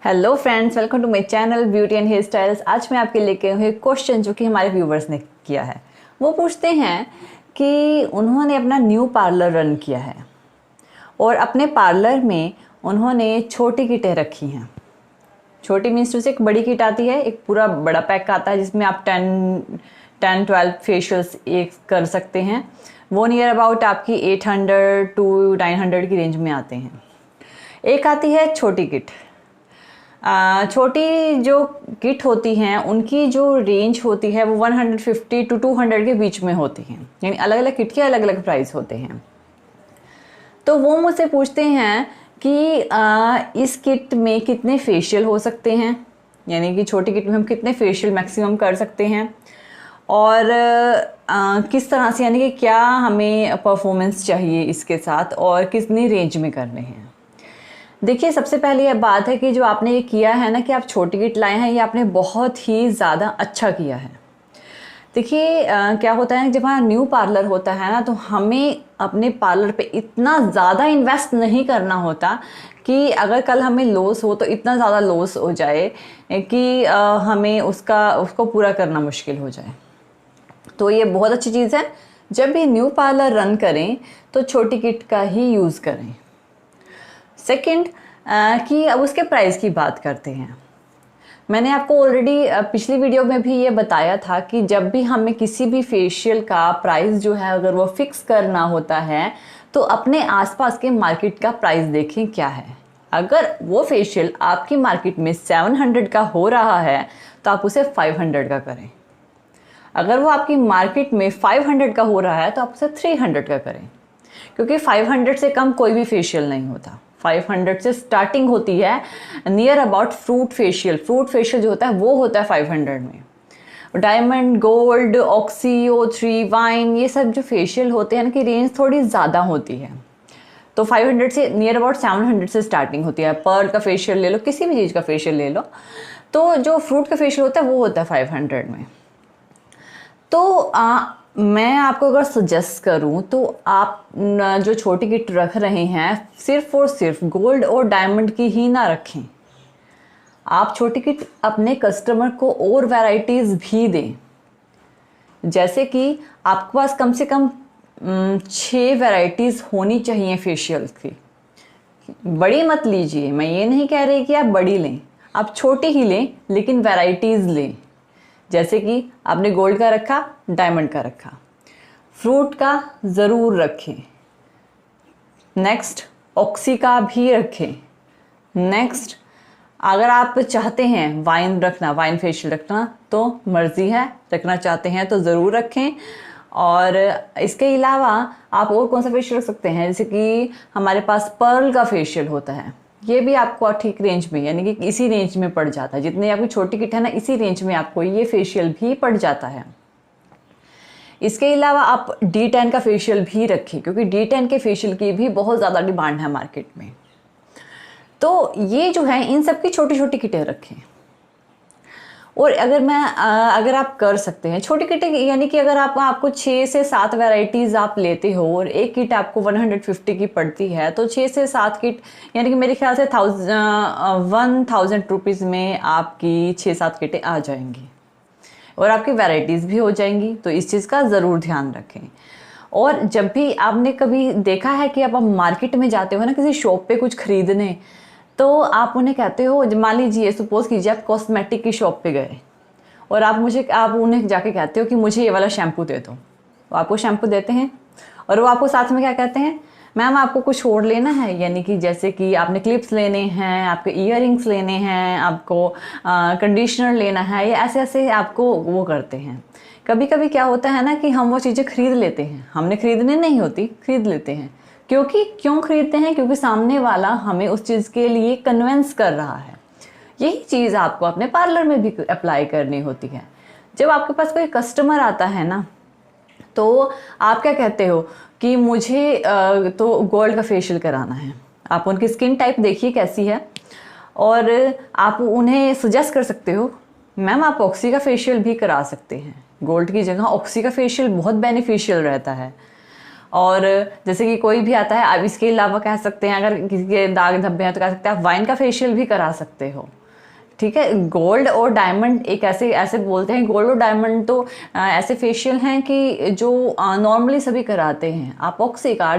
Hello friends, welcome to my channel beauty and hair styles. आज मैं आपके लेके हुए क्वेश्चन जो कि हमारे व्यूवर्स ने किया है। वो पूछते हैं कि उन्होंने अपना न्यू पार्लर रन किया है और अपने पार्लर में उन्होंने छोटी किटें रखी हैं। छोटी मीन्स टू से एक बड़ी किट आती है, एक पूरा बड़ा पैक आता है जिसमें आप 10-12 फेशियल्स एक कर सकते हैं। वो नियर अबाउट आपकी 800 to 900 की रेंज में आते हैं। एक आती है छोटी किट। छोटी जो किट होती हैं उनकी जो रेंज होती है वो 150 to 200 के बीच में होती हैं, यानी अलग अलग किट के अलग अलग प्राइस होते हैं। तो वो मुझसे पूछते हैं कि इस किट में कितने फेशियल हो सकते हैं, यानी कि छोटी किट में हम कितने फेशियल मैक्सिमम कर सकते हैं और किस तरह से, यानी कि क्या हमें परफॉर्मेंस चाहिए इसके साथ और कितनी रेंज में करने हैं। देखिए, सबसे पहले यह बात है कि जो आपने ये किया है ना कि आप छोटी किट लाए हैं, ये आपने बहुत ही ज़्यादा अच्छा किया है। देखिए क्या होता है जब हमारा न्यू पार्लर होता है ना, तो हमें अपने पार्लर पे इतना ज़्यादा इन्वेस्ट नहीं करना होता कि अगर कल हमें लॉस हो तो इतना ज़्यादा लॉस हो जाए कि हमें उसको पूरा करना मुश्किल हो जाए। तो ये बहुत अच्छी चीज़ है, जब भी न्यू पार्लर रन करें तो छोटी किट का ही यूज़ करें। सेकंड कि अब उसके प्राइस की बात करते हैं। मैंने आपको ऑलरेडी पिछली वीडियो में भी ये बताया था कि जब भी हमें किसी भी फेशियल का प्राइस जो है अगर वो फिक्स करना होता है तो अपने आसपास के मार्केट का प्राइस देखें क्या है। अगर वो फेशियल आपकी मार्केट में 700 का हो रहा है तो आप उसे 500 का करें। अगर वो आपकी मार्केट में 500 का हो रहा है तो आप उसे 300 का करें, क्योंकि 500 से कम कोई भी फेशियल नहीं होता। 500 से स्टार्टिंग होती है near about fruit facial. Fruit facial जो होता है वो होता है 500 में। Diamond, gold, oxy, O3, wine, ये सब जो फेशियल होते हैं इनकी रेंज थोड़ी ज़्यादा होती है। तो 500 से नियर अबाउट 700 से स्टार्टिंग होती है। पर्ल का फेशियल ले लो, किसी भी चीज़ का फेशियल ले लो, तो जो फ्रूट का फेशियल होता है वो होता है 500 में। तो मैं आपको अगर सजेस्ट करूं तो आप जो छोटी किट रख रहे हैं सिर्फ और सिर्फ गोल्ड और डायमंड की ही ना रखें। आप छोटी किट अपने कस्टमर को और वैरायटीज़ भी दें। जैसे कि आपके पास कम से कम 6 वैरायटीज़ होनी चाहिए फेशियल्स की। बड़ी मत लीजिए, मैं ये नहीं कह रही कि आप बड़ी लें, आप छोटी ही लें लेकिन वैरायटीज़ लें। जैसे कि आपने गोल्ड का रखा, डायमंड का रखा, फ्रूट का ज़रूर रखें। नेक्स्ट ऑक्सी का भी रखें। नेक्स्ट अगर आप चाहते हैं वाइन रखना, वाइन फेशियल रखना तो मर्ज़ी है, रखना चाहते हैं तो ज़रूर रखें। और इसके अलावा आप और कौन सा फेशियल रख सकते हैं, जैसे कि हमारे पास पर्ल का फेशियल होता है, ये भी आपको ठीक रेंज में, यानी कि इसी रेंज में पड़ जाता है। जितनी आपकी छोटी किट है ना, इसी रेंज में आपको ये फेशियल भी पड़ जाता है। इसके अलावा आप D10 का फेशियल भी रखें, क्योंकि D10 के फेशियल की भी बहुत ज़्यादा डिमांड है मार्केट में। तो ये जो है इन सब की छोटी छोटी किटें रखें। और अगर आप कर सकते हैं छोटी किटें, यानी कि अगर आपको 6 से 7 वैरायटीज़ आप लेते हो और एक किट आपको 150 की पड़ती है, तो 6 से 7 किट, यानी कि मेरे ख्याल से 1000 रुपीज़ में आपकी 6-7 किटें आ जाएंगी और आपकी वैरायटीज़ भी हो जाएंगी। तो इस चीज़ का ज़रूर ध्यान रखें। और जब भी आपने कभी देखा है कि आप मार्केट में जाते हो ना किसी शॉप पे कुछ खरीदने, तो आप उन्हें कहते हो, मान लीजिए सपोज कीजिए आप कॉस्मेटिक की शॉप पे गए और आप उन्हें जाके कहते हो कि मुझे ये वाला शैम्पू दे दो। वो आपको शैम्पू देते हैं और वो आपको साथ में क्या कहते हैं, मैम आपको कुछ और लेना है, यानी कि जैसे कि आपने क्लिप्स लेने हैं, आपके ईयरिंग्स लेने हैं, आपको कंडीशनर लेना है, या ऐसे ऐसे आपको वो करते हैं। कभी कभी क्या होता है ना कि हम वो चीज़ें खरीद लेते हैं, हमने खरीदने नहीं होती, खरीद लेते हैं। क्यों खरीदते हैं? क्योंकि सामने वाला हमें उस चीज़ के लिए कन्विंस कर रहा है। यही चीज़ आपको अपने पार्लर में भी अप्लाई करनी होती है। जब आपके पास कोई कस्टमर आता है ना, तो आप क्या कहते हो कि मुझे तो गोल्ड का फेशियल कराना है। आप उनकी स्किन टाइप देखिए कैसी है और आप उन्हें सजेस्ट कर सकते हो, मैम आप ऑक्सी का फेशियल भी करा सकते हैं, गोल्ड की जगह ऑक्सी का फेशियल बहुत बेनिफिशियल रहता है। और जैसे कि कोई भी आता है, आप इसके अलावा कह सकते हैं अगर किसी के दाग धब्बे हैं तो कह सकते हैं आप वाइन का फेशियल भी करा सकते हो। ठीक है, गोल्ड और डायमंड एक ऐसे ऐसे बोलते हैं, गोल्ड और डायमंड तो ऐसे फेशियल हैं कि जो नॉर्मली सभी कराते हैं। आप ऑक्सी का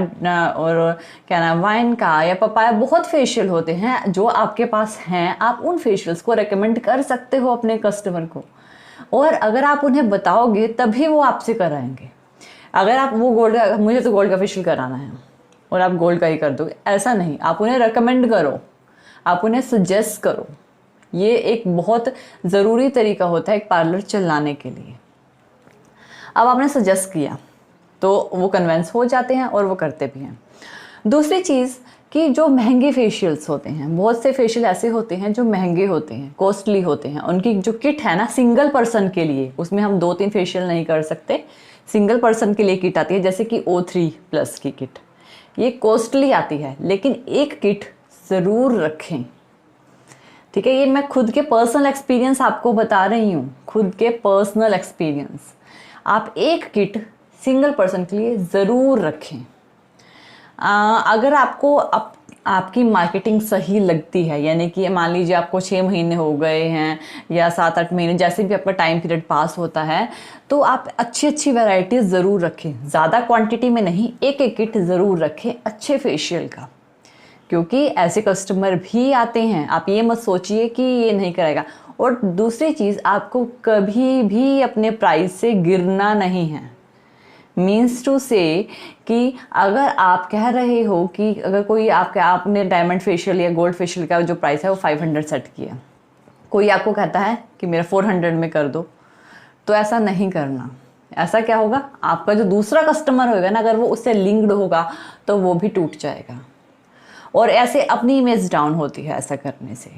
और क्या नाम वाइन का या पपाया, बहुत फेशियल होते हैं जो आपके पास हैं, आप उन फेशियल्स को रेकमेंड कर सकते हो अपने कस्टमर को। और अगर आप उन्हें बताओगे तभी वो आपसे कराएंगे। अगर आप वो गोल्ड का, मुझे तो गोल्ड का फेशियल कराना है और आप गोल्ड का ही कर दोगे, ऐसा नहीं। आप उन्हें रेकमेंड करो, आप उन्हें सजेस्ट करो। ये एक बहुत ज़रूरी तरीका होता है एक पार्लर चलाने के लिए। अब आपने सजेस्ट किया तो वो कन्विंस हो जाते हैं और वो करते भी हैं। दूसरी चीज़ कि जो महंगे फेशियल्स होते हैं, बहुत से फेशियल ऐसे होते हैं जो महंगे होते हैं, कॉस्टली होते हैं। उनकी जो किट है ना सिंगल पर्सन के लिए, उसमें हम 2-3 फेशियल नहीं कर सकते। सिंगल पर्सन के लिए किट आती है, जैसे कि O3+ की किट। ये कॉस्टली आती है, लेकिन एक किट ज़रूर रखें। ठीक है, ये मैं खुद के पर्सनल एक्सपीरियंस आपको बता रही हूँ, खुद के पर्सनल एक्सपीरियंस। आप एक किट सिंगल पर्सन के लिए ज़रूर रखें। अगर आपको आपकी मार्केटिंग सही लगती है, यानी कि मान लीजिए आपको 6 महीने हो गए हैं या 7-8 महीने, जैसे भी आपका टाइम पीरियड पास होता है, तो आप अच्छी अच्छी वैरायटीज़ ज़रूर रखें। ज़्यादा क्वांटिटी में नहीं, एक एक किट ज़रूर रखें अच्छे फेशियल का, क्योंकि ऐसे कस्टमर भी आते हैं। आप ये मत सोचिए कि ये नहीं करेगा। और दूसरी चीज़, आपको कभी भी अपने प्राइस से गिरना नहीं है। मीन्स टू से कि अगर आप कह रहे हो कि अगर कोई आपने डायमंड फेशियल या गोल्ड फेशियल का जो प्राइस है वो 500 सेट किया, कोई आपको कहता है कि मेरा 400 में कर दो, तो ऐसा नहीं करना। ऐसा क्या होगा, आपका जो दूसरा कस्टमर होगा ना, अगर वो उससे लिंक्ड होगा तो वो भी टूट जाएगा। और ऐसे अपनी इमेज डाउन होती है ऐसा करने से।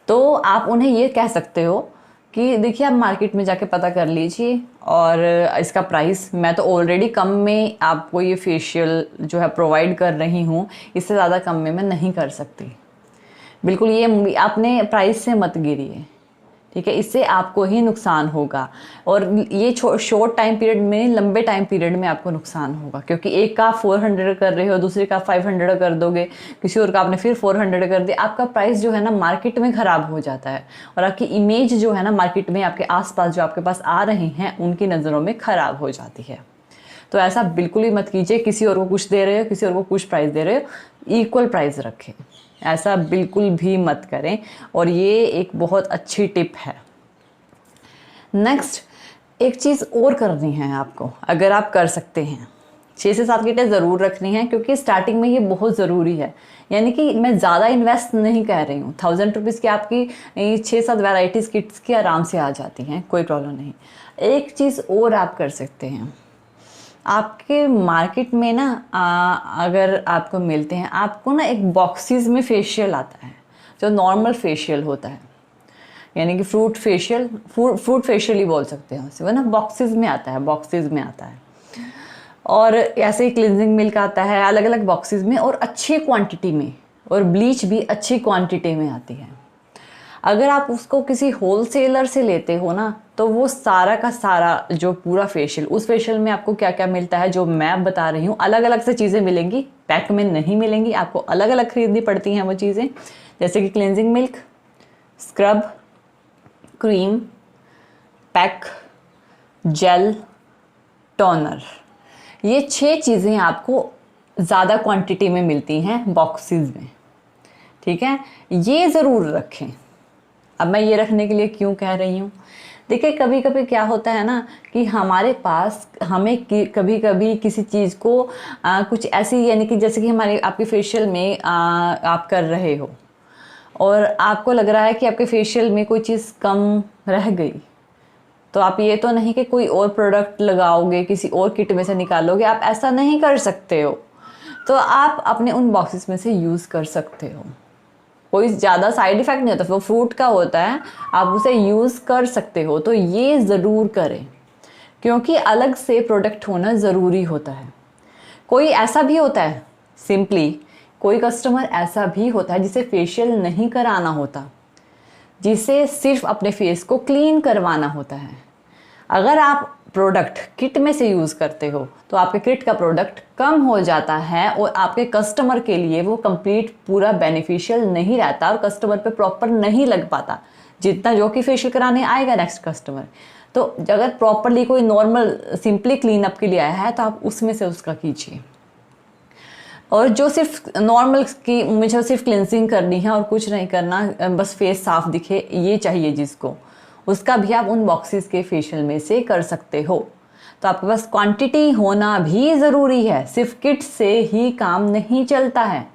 तो आप उन्हें ये कह सकते हो कि देखिए आप मार्केट में जाके पता कर लीजिए, और इसका प्राइस मैं तो ऑलरेडी कम में आपको ये फेशियल जो है प्रोवाइड कर रही हूँ, इससे ज़्यादा कम में मैं नहीं कर सकती। बिल्कुल ये आपने प्राइस से मत गिरिए, ठीक है, इससे आपको ही नुकसान होगा। और ये शॉर्ट टाइम पीरियड में, लंबे टाइम पीरियड में आपको नुकसान होगा, क्योंकि एक का 400 कर रहे हो, दूसरे का 500 कर दोगे, किसी और का आपने फिर 400 कर दिया, आपका प्राइस जो है ना मार्केट में ख़राब हो जाता है, और आपकी इमेज जो है ना मार्केट में, आपके आसपास जो आपके पास आ रहे हैं उनकी नज़रों में ख़राब हो जाती है। तो ऐसा बिल्कुल ही मत कीजिए। किसी और को कुछ दे रहे हो, किसी और को कुछ प्राइस दे रहे हो, इक्वल प्राइस रखें। ऐसा बिल्कुल भी मत करें, और ये एक बहुत अच्छी टिप है। नेक्स्ट, एक चीज़ और करनी है आपको, अगर आप कर सकते हैं, 6 से 7 किटें ज़रूर रखनी है, क्योंकि स्टार्टिंग में ये बहुत ज़रूरी है। यानी कि मैं ज़्यादा इन्वेस्ट नहीं कह रही हूँ, 1000 रुपीज़ की आपकी 6-7 वैराइटीज़ किट्स की आराम से आ जाती हैं, कोई प्रॉब्लम नहीं। एक चीज़ और आप कर सकते हैं, आपके मार्केट में ना अगर आपको मिलते हैं, आपको ना एक बॉक्सेस में फेशियल आता है जो नॉर्मल फेशियल होता है, यानी कि फ्रूट फेशियल ही बोल सकते हैं उसे, वो ना बॉक्सेस में आता है, बॉक्सेस में आता है। और ऐसे ही क्लिनजिंग मिल्क आता है अलग अलग बॉक्सेस में, और अच्छी क्वांटिटी में, और ब्लीच भी अच्छी क्वांटिटी में आती है। अगर आप उसको किसी होलसेलर से लेते हो ना, तो वो सारा का सारा जो पूरा फेशियल, उस फेशियल में आपको क्या क्या मिलता है जो मैं बता रही हूँ, अलग अलग से चीज़ें मिलेंगी, पैक में नहीं मिलेंगी, आपको अलग अलग खरीदनी पड़ती हैं वो चीज़ें। जैसे कि cleansing milk, scrub, cream, pack, gel, toner, ये 6 चीज़ें आपको ज़्यादा क्वांटिटी में मिलती हैं बॉक्सेस में। ठीक है, ये ज़रूर रखें। अब मैं ये रखने के लिए क्यों कह रही हूँ, देखिए कभी कभी क्या होता है ना कि हमारे पास, हमें कभी कभी किसी चीज़ को कुछ ऐसी, यानी कि जैसे कि आपके फेशियल में आप कर रहे हो और आपको लग रहा है कि आपके फेशियल में कोई चीज़ कम रह गई, तो आप ये तो नहीं कि कोई और प्रोडक्ट लगाओगे, किसी और किट में से निकालोगे, आप ऐसा नहीं कर सकते हो। तो आप अपने उन बॉक्सेस में से यूज़ कर सकते हो, कोई ज़्यादा साइड इफ़ेक्ट नहीं होता, वो फ्रूट का होता है, आप उसे यूज़ कर सकते हो। तो ये ज़रूर करें, क्योंकि अलग से प्रोडक्ट होना ज़रूरी होता है। कोई ऐसा भी होता है, सिंपली कोई कस्टमर ऐसा भी होता है जिसे फेशियल नहीं कराना होता, जिसे सिर्फ अपने फेस को क्लीन करवाना होता है। अगर आप प्रोडक्ट किट में से यूज़ करते हो तो आपके किट का प्रोडक्ट कम हो जाता है और आपके कस्टमर के लिए वो कंप्लीट पूरा बेनिफिशियल नहीं रहता और कस्टमर पे प्रॉपर नहीं लग पाता जितना जो कि फेशियल कराने आएगा नेक्स्ट कस्टमर। तो अगर प्रॉपरली कोई नॉर्मल सिंपली क्लीन अप के लिए आया है तो आप उसमें से उसका कीजिए। और जो सिर्फ नॉर्मल की मुझे सिर्फ क्लिनजिंग करनी है और कुछ नहीं करना, बस फेस साफ दिखे ये चाहिए जिसको, उसका भी आप उन बॉक्सेस के फेशियल में से कर सकते हो। तो आपके पास क्वांटिटी होना भी ज़रूरी है, सिर्फ किट से ही काम नहीं चलता है,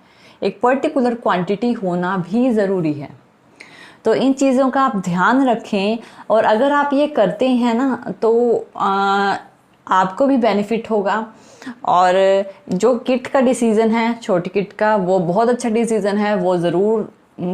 एक पर्टिकुलर क्वांटिटी होना भी ज़रूरी है। तो इन चीज़ों का आप ध्यान रखें और अगर आप ये करते हैं ना तो आपको भी बेनिफिट होगा। और जो किट का डिसीज़न है, छोटी किट का, वो बहुत अच्छा डिसीज़न है, वो ज़रूर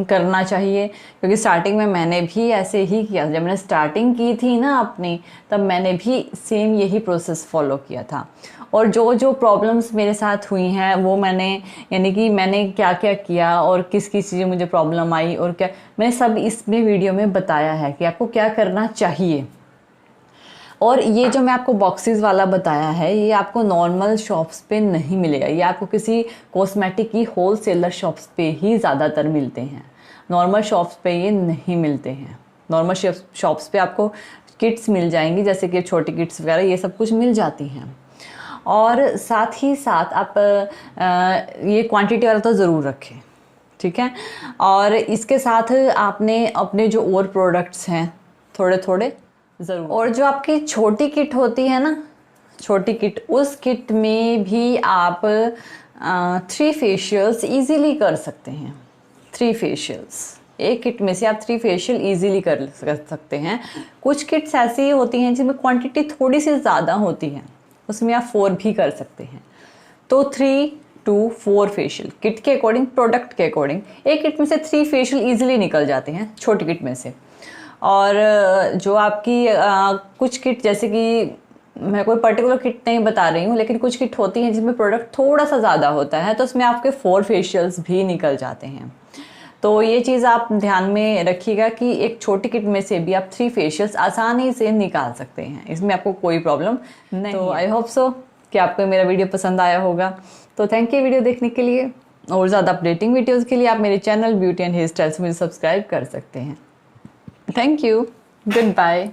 करना चाहिए। क्योंकि स्टार्टिंग में मैंने भी ऐसे ही किया, जब मैंने स्टार्टिंग की थी ना अपनी, तब मैंने भी सेम यही प्रोसेस फॉलो किया था। और जो जो प्रॉब्लम्स मेरे साथ हुई हैं वो मैंने, यानी कि मैंने क्या क्या किया और किस किस चीज़ें मुझे प्रॉब्लम आई और क्या, मैंने सब इसमें वीडियो में बताया है कि आपको क्या करना चाहिए। और ये जो मैं आपको बॉक्सेस वाला बताया है ये आपको नॉर्मल शॉप्स पे नहीं मिलेगा, ये आपको किसी कॉस्मेटिक की होलसेलर शॉप्स पे ही ज़्यादातर मिलते हैं, नॉर्मल शॉप्स पे ये नहीं मिलते हैं। नॉर्मल शॉप्स पे आपको किट्स मिल जाएंगी, जैसे कि छोटी किट्स वगैरह ये सब कुछ मिल जाती हैं। और साथ ही साथ आप ये क्वांटिटी वाला तो ज़रूर रखें, ठीक है। और इसके साथ आपने अपने जो और प्रोडक्ट्स हैं थोड़े थोड़े ज़रूर, और जो आपकी छोटी किट होती है ना, छोटी किट, उस किट में भी आप 3 फेशियल्स ईजीली कर सकते हैं। 3 फेशियल्स एक किट में से आप 3 फेशियल ईजीली कर सकते हैं। कुछ किट्स ऐसी होती हैं जिनमें क्वांटिटी थोड़ी सी ज़्यादा होती है, उसमें आप 4 भी कर सकते हैं। तो 3 to 4 फेशियल किट के अकॉर्डिंग, प्रोडक्ट के अकॉर्डिंग, एक किट में से 3 फेशियल ईजिली निकल जाते हैं छोटी किट में से। और जो आपकी कुछ किट, जैसे कि मैं कोई पर्टिकुलर किट नहीं बता रही हूँ, लेकिन कुछ किट होती हैं जिसमें प्रोडक्ट थोड़ा सा ज़्यादा होता है तो उसमें आपके 4 फेशियल्स भी निकल जाते हैं। तो ये चीज़ आप ध्यान में रखिएगा कि एक छोटी किट में से भी आप 3 फेशियल्स आसानी से निकाल सकते हैं, इसमें आपको कोई प्रॉब्लम नहीं। तो आई होप सो कि आपको मेरा वीडियो पसंद आया होगा। तो थैंक यू वीडियो देखने के लिए, और ज़्यादा अपडेटिंग वीडियोज़ के लिए आप मेरे channel beauty and hair styles मुझे सब्सक्राइब कर सकते हैं। Thank you. Goodbye.